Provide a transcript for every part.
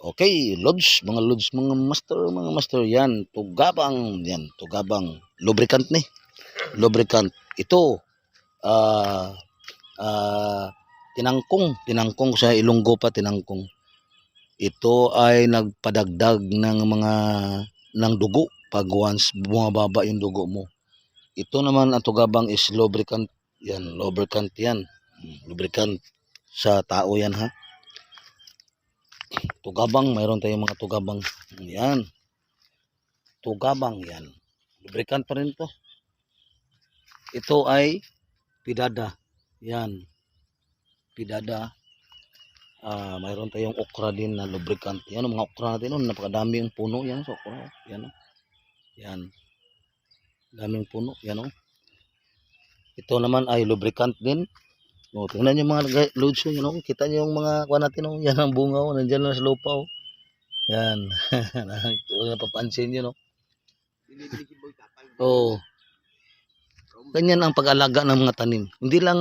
Okay, lods, mga master, yan, tugabang, lubricant ni, lubricant. Ito, ah, tinangkong sa Ilonggo pa, tinangkong. Ito ay nagpadagdag ng dugo pag once bumababa yung dugo mo. Ito naman ang tugabang is lubricant, yan, lubricant yan, lubricant sa tao yan ha. Tugabang, mayroon tayong mga tugabang. Yan. Tugabang yan. Lubricant pa rin to. Ito ay pidada. Yan. Pidada. Mayroon tayong okra din na lubricant. Yan ang mga okra natin. Napakadami yung puno. Yan sa okra. Yan. Yan. Daming puno. Yan o. Ito naman ay lubricant din. O, tingnan nyo mga loads yun, you know? Kita nyo yung mga kuha natin, oh. Yan ang bunga, oh. Nandyan lang sa lupa, oh. Yan. Napapansin nyo, no? Oh. Ganyan ang pag-alaga ng mga tanim. Hindi lang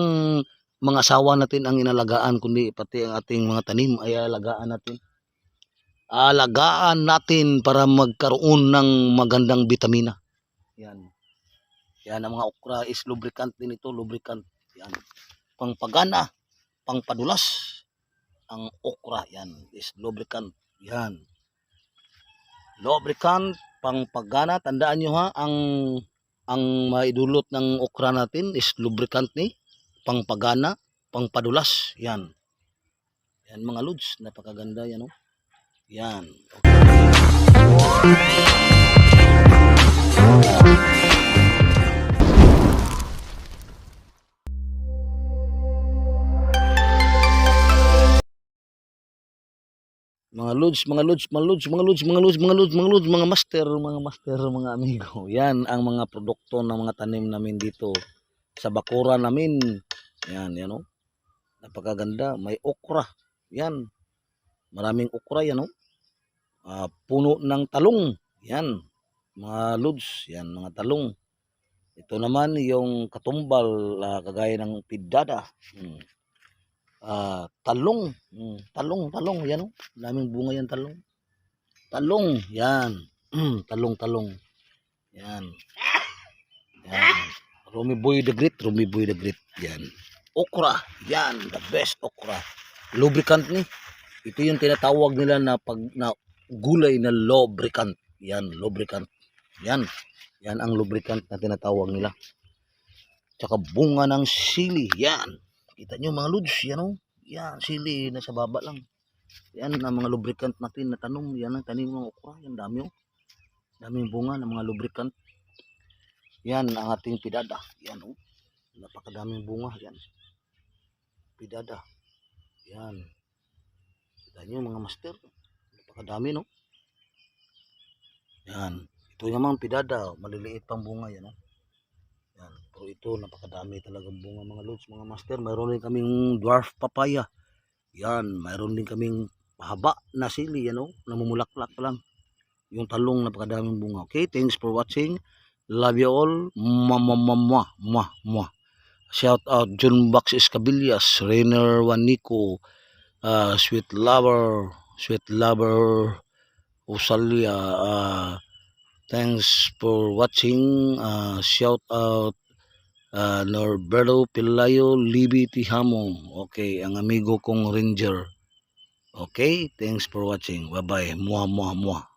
mga asawa natin ang inalagaan, kundi pati ang ating mga tanim ay alagaan natin. Alagaan natin para magkaroon ng magandang bitamina. Yan. Yan ang mga okra is lubricant din ito, lubricant. Yan. Pangpagana, pangpadulas ang okra, yan is lubricant. Yan. Lubricant, pangpagana, tandaan nyo ha, ang maidulot ng okra natin is lubricant ni, pangpagana, pangpadulas. Yan. Yan mga lods, napakaganda yan, oh. Yan. Okay. Mga master, mga amigo. Yan ang mga produkto ng mga tanim namin dito sa bakuran namin. Yan, yan, oh. Napakaganda. May okra. Yan. Maraming okra yan, oh. Puno ng talong. Yan. Mga lods. Yan, mga talong. Ito naman yung katumbal, kagaya ng pidada. Talong, talong, yan, oh. Daming bunga yan, talong, yan. Talong, yan, yan. Rumiboy the Great, yan. Okra, yan, the best okra. Lubricant ni, ito yung tinatawag nila na gulay na lubricant. Yan, lubricant, yan. Yan ang lubricant na tinatawag nila. Tsaka bunga ng sili, yan. Kita nyo mga lods, yan, oh. Yan, sili, nasa baba lang. Yan ang mga lubricant natin na tanom. Yan ang tanim ng okra. Yan, dami, oh. Daming bunga ng mga lubricant. Yan ang ating pidada. Yan, oh. Napakadaming bunga. Yan. Pidada. Yan. Kita nyo mga master. Napakadami, no? Yan. Ito naman pidada. Maliliit pang bunga. Yan, oh. Yan. Pero ito, napakadami talagang bunga mga lods, mga master. Mayroon din kaming dwarf papaya. Yan. Mayroon din kaming haba na sili. Yan, oh. Namumulaklak pa lang. Yung talong, napakadaming bunga. Okay, thanks for watching. Love you all. Shout out John Bax Escabillas, Rainer Wanico, Sweet Lover Usalia. Thanks for watching. Shout out Norberto Pilayo, Libby Tihamo. Okay, ang amigo kong Ranger. Okay, thanks for watching. Bye bye. Muah.